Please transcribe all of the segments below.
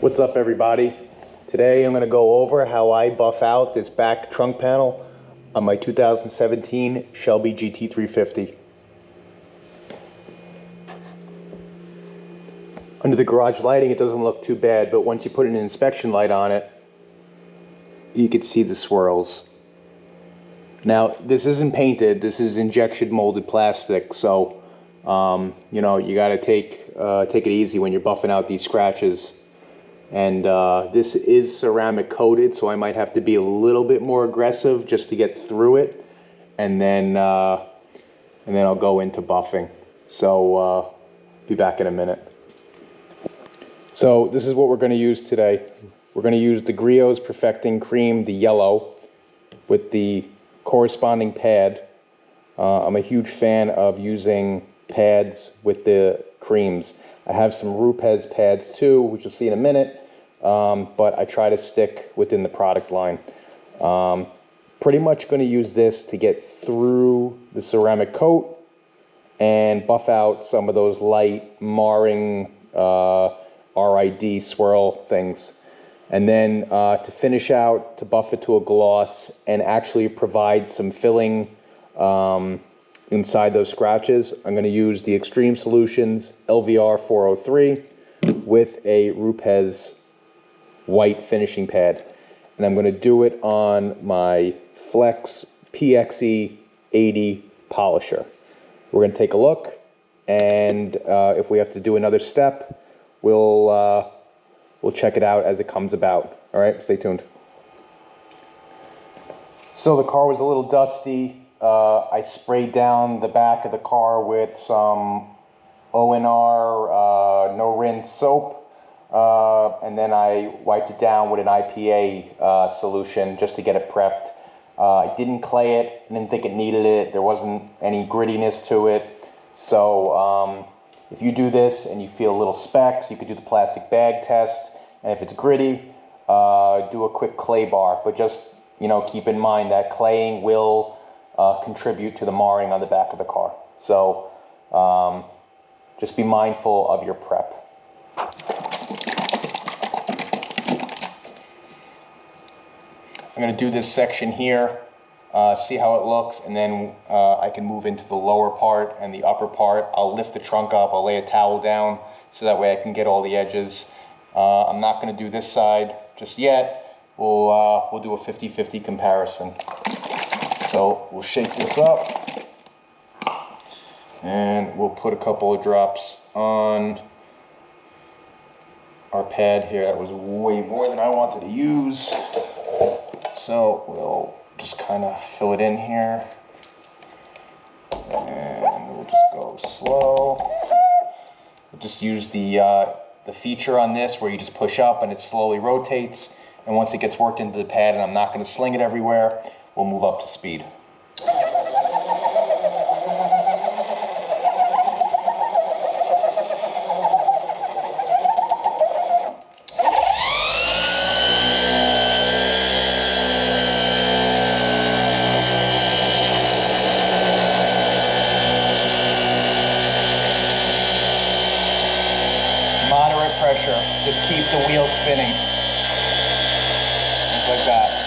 What's up, everybody? Today I'm going to go over how I buff out this back trunk panel on my 2017 Shelby GT350. Under the garage lighting it doesn't look too bad, but once you put an inspection light on it, you can see the swirls. Now this isn't painted, this is injection molded plastic, so you know, you got to take it easy when you're buffing out these scratches. And this is ceramic coated, so I might have to be a little bit more aggressive just to get through it, and then I'll go into buffing. So be back in a minute. So this is what we're going to use today. We're going to use the Griot's Perfecting Cream, the yellow, with the corresponding pad. I'm a huge fan of using pads with the creams. I have some Rupes pads too, which you'll see in a minute, but I try to stick within the product line. Pretty much going to use this to get through the ceramic coat and buff out some of those light marring RID swirl things. And then to finish out, to buff it to a gloss and actually provide some filling inside those scratches, I'm going to use the Extreme Solutions LVR 403 with a Rupes white finishing pad. And I'm going to do it on my Flex PXE 80 polisher. We're going to take a look, and if we have to do another step, we'll check it out as it comes about. All right, stay tuned. So the car was a little dusty. I sprayed down the back of the car with some ONR no rinse soap, and then I wiped it down with an IPA solution just to get it prepped. I didn't clay it, I didn't think it needed it. There wasn't any grittiness to it. So if you do this and you feel little specks, you could do the plastic bag test, and if it's gritty, do a quick clay bar. But just, you know, keep in mind that claying will contribute to the marring on the back of the car. So just be mindful of your prep. I'm going to do this section here, see how it looks, and then I can move into the lower part and the upper part. I'll lift the trunk up, I'll lay a towel down so that way I can get all the edges. I'm not going to do this side just yet. We'll do a 50-50 comparison. So we'll shake this up, and we'll put a couple of drops on our pad here. That was way more than I wanted to use. So we'll just kind of fill it in here, and we'll just go slow. We'll just use the feature on this where you just push up and it slowly rotates, and once it gets worked into the pad, and I'm not going to sling it everywhere, we'll move up to speed. Moderate pressure, just keep the wheel spinning. Just like that.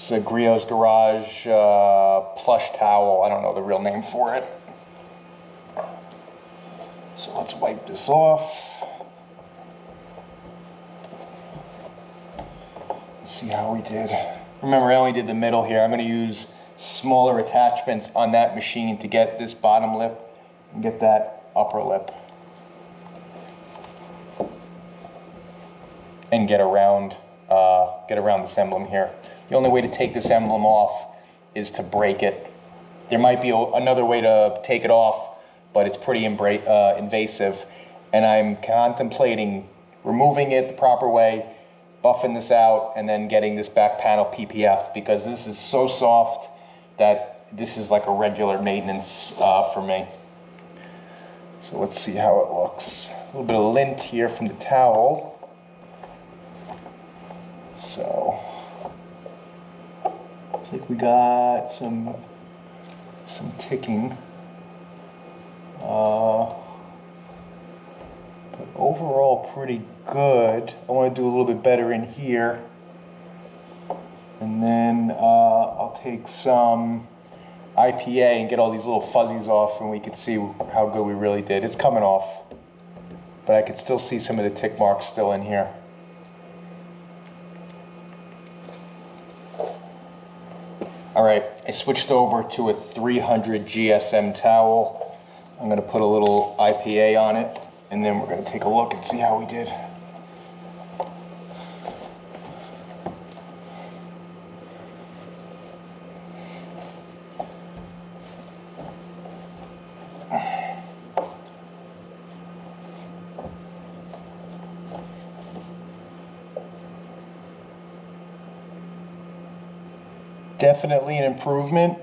It's a Griot's Garage plush towel. I don't know the real name for it. So let's wipe this off. Let's see how we did. Remember, I only did the middle here. I'm going to use smaller attachments on that machine to get this bottom lip and get that upper lip. And get around this emblem here. The only way to take this emblem off is to break it. There might be another way to take it off, but it's pretty invasive. And I'm contemplating removing it the proper way, buffing this out, and then getting this back panel PPF, because this is so soft that this is like a regular maintenance for me. So let's see how it looks. A little bit of lint here from the towel. So, looks like we got some ticking. But overall pretty good. I want to do a little bit better in here. And then I'll take some IPA and get all these little fuzzies off, and we can see how good we really did. It's coming off, but I could still see some of the tick marks still in here. All right, I switched over to a 300 GSM towel. I'm gonna put a little IPA on it, and then we're gonna take a look and see how we did. Definitely an improvement.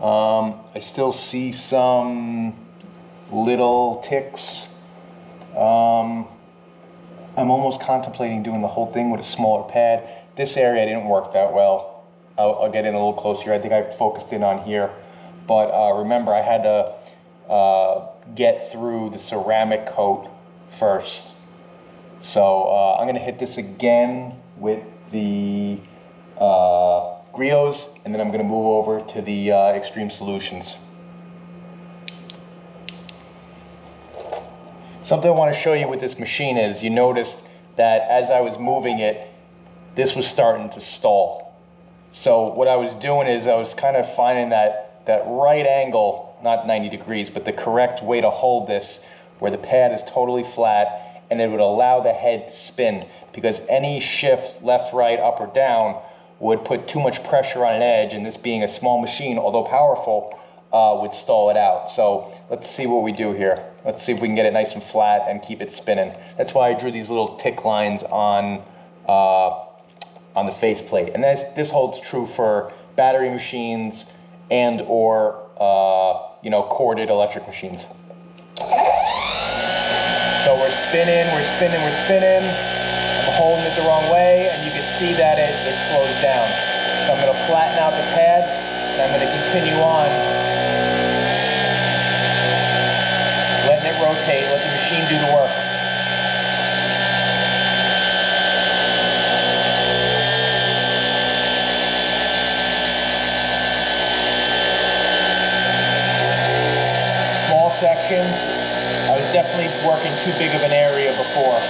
I still see some little ticks. I'm almost contemplating doing the whole thing with a smaller pad. This area didn't work that well. I'll get in a little closer. I think I focused in on here. But remember, I had to get through the ceramic coat first. So I'm gonna hit this again with the Griots, and then I'm going to move over to the Extreme Solutions. Something I want to show you with this machine is, you noticed that as I was moving it, this was starting to stall. So what I was doing is I was kind of finding that right angle, not 90 degrees, but the correct way to hold this, where the pad is totally flat, and it would allow the head to spin, because any shift left, right, up, or down would put too much pressure on an edge, and this being a small machine, although powerful, would stall it out. So let's see what we do here. Let's see if we can get it nice and flat and keep it spinning. That's why I drew these little tick lines on the faceplate. And this holds true for battery machines and or corded electric machines. So we're spinning. I'm holding it the wrong way, and you can see that it slows down. So I'm going to flatten out the pad, and I'm going to continue on, letting it rotate, let the machine do the work. Small sections. I was definitely working too big of an area before.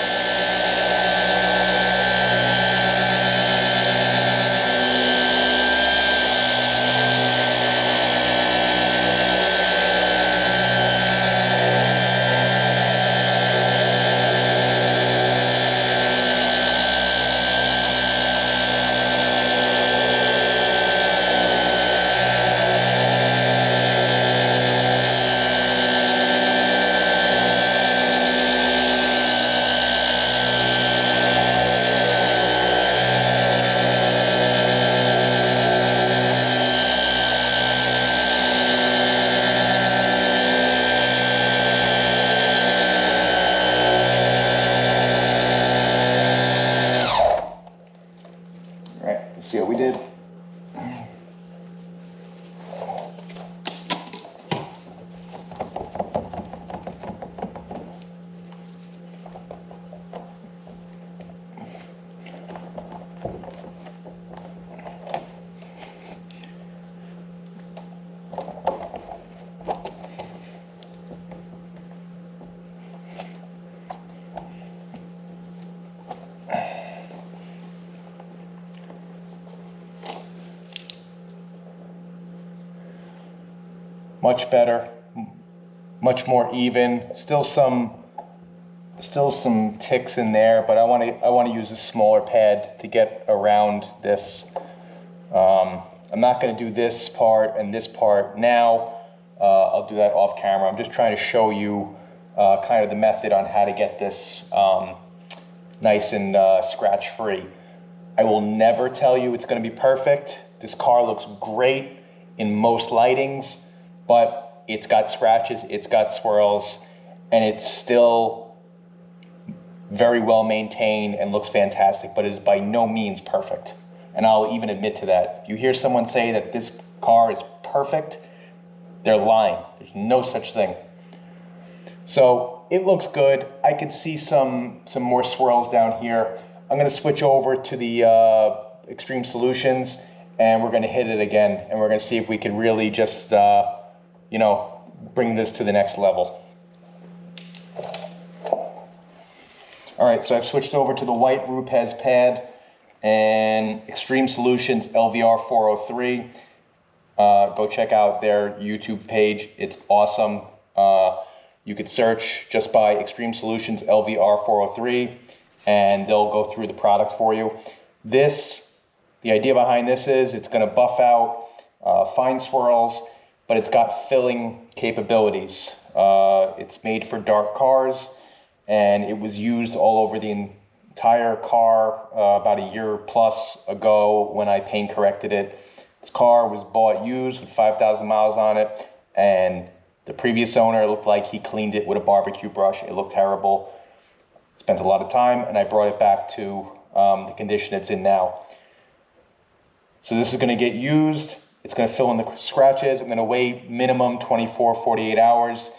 Much better, much more even. Still some ticks in there, but I want to use a smaller pad to get around this. I'm not going to do this part and this part now. I'll do that off camera. I'm just trying to show you kind of the method on how to get this nice and scratch free. I will never tell you it's going to be perfect. This car looks great in most lightings, but it's got scratches, it's got swirls, and it's still very well maintained and looks fantastic, but is by no means perfect. And I'll even admit to that. If you hear someone say that this car is perfect, they're lying. There's no such thing. So it looks good. I could see some more swirls down here. I'm going to switch over to the Extreme Solutions, and we're going to hit it again, and we're going to see if we can really just, you know, bring this to the next level. All right, so I've switched over to the white Rupes pad and Extreme Solutions LVR 403. Go check out their YouTube page. It's awesome. You could search just by Extreme Solutions LVR 403, and they'll go through the product for you. The idea behind this is it's going to buff out fine swirls, but it's got filling capabilities. It's made for dark cars, and it was used all over the entire car about a year plus ago when I paint corrected it. This car was bought used with 5,000 miles on it, and the previous owner looked like he cleaned it with a barbecue brush. It looked terrible. Spent a lot of time, and I brought it back to the condition it's in now. So this is going to get used. It's going to fill in the scratches. I'm going to wait minimum 24, 48 hours,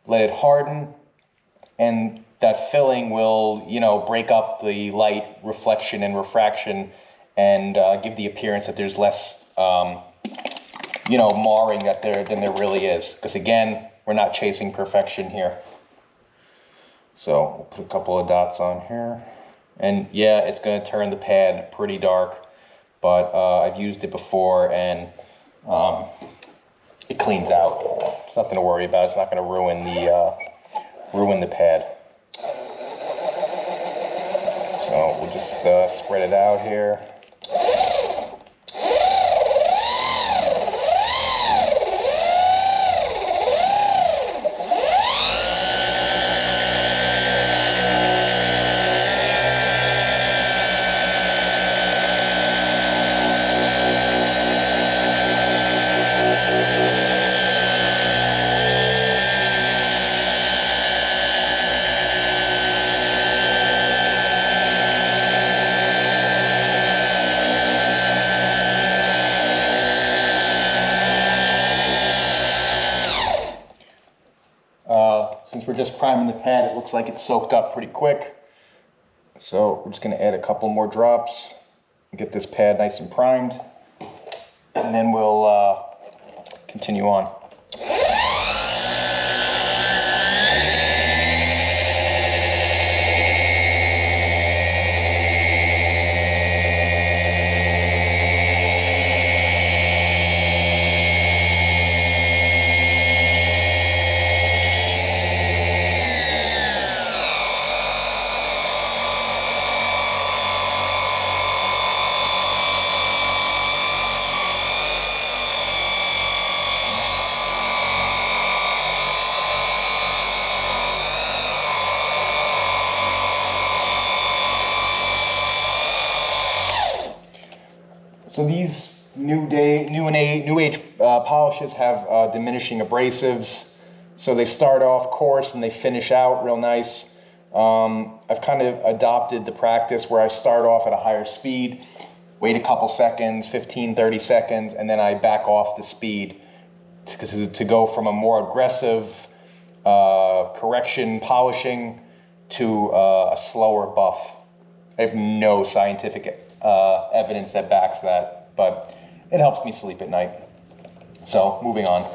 let it harden, and that filling will, you know, break up the light reflection and refraction and give the appearance that there's less, you know, marring than there really is. Because again, we're not chasing perfection here. So we'll put a couple of dots on here. And yeah, it's going to turn the pad pretty dark, but I've used it before, and it cleans out. It's nothing to worry about. It's not going to ruin the pad. So we'll just spread it out here. Since we're just priming the pad, it looks like it's soaked up pretty quick. So we're just going to add a couple more drops and get this pad nice and primed. And then we'll continue on. So these new age polishes have diminishing abrasives. So they start off coarse and they finish out real nice. I've kind of adopted the practice where I start off at a higher speed, wait a couple seconds, 15, 30 seconds, and then I back off the speed to go from a more aggressive correction polishing to a slower buff. I have no scientific evidence that backs that, but it helps me sleep at night. So, moving on.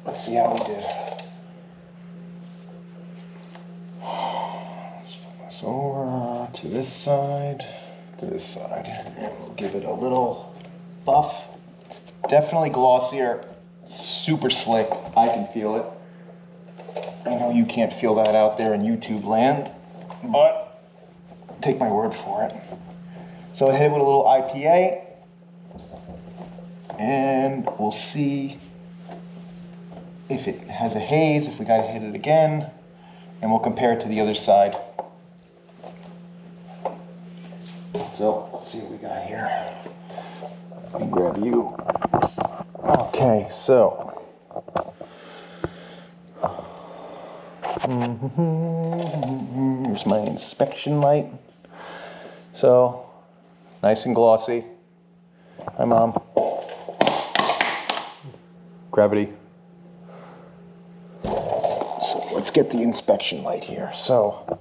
Let's see how we did. Let's flip this over to this side, and we'll give it a little buff. It's definitely glossier, super slick. I can feel it. I know you can't feel that out there in YouTube land, but take my word for it. So I hit it with a little IPA, and we'll see if it has a haze, if we gotta hit it again, and we'll compare it to the other side. So let's see what we got here. Let me grab you. Okay, so here's my inspection light. So nice and glossy. Hi, Mom. Gravity. So let's get the inspection light here. So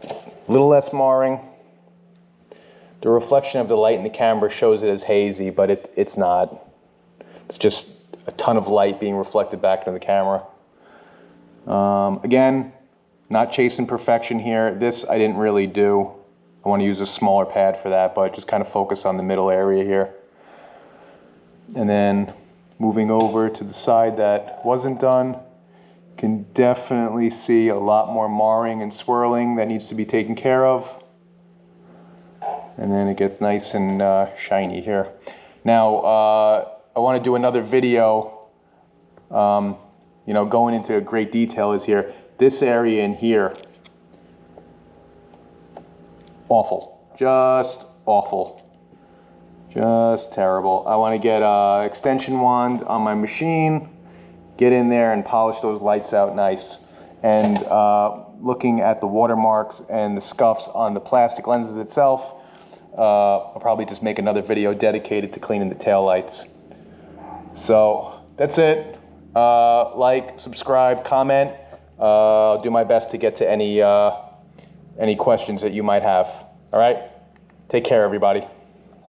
a little less marring. The reflection of the light in the camera shows it as hazy, but it's not. It's just a ton of light being reflected back into the camera. Again, not chasing perfection here. This I didn't really do. I want to use a smaller pad for that, but just kind of focus on the middle area here. And then moving over to the side that wasn't done, can definitely see a lot more marring and swirling that needs to be taken care of. And then it gets nice and shiny here. Now, I want to do another video, you know, going into great detail is here. This area in here, awful, just awful. Just terrible. I want to get an extension wand on my machine, get in there and polish those lights out nice. And looking at the watermarks and the scuffs on the plastic lenses itself, I'll probably just make another video dedicated to cleaning the taillights. So that's it. Like, subscribe, comment. I'll do my best to get to any questions that you might have. All right? Take care, everybody.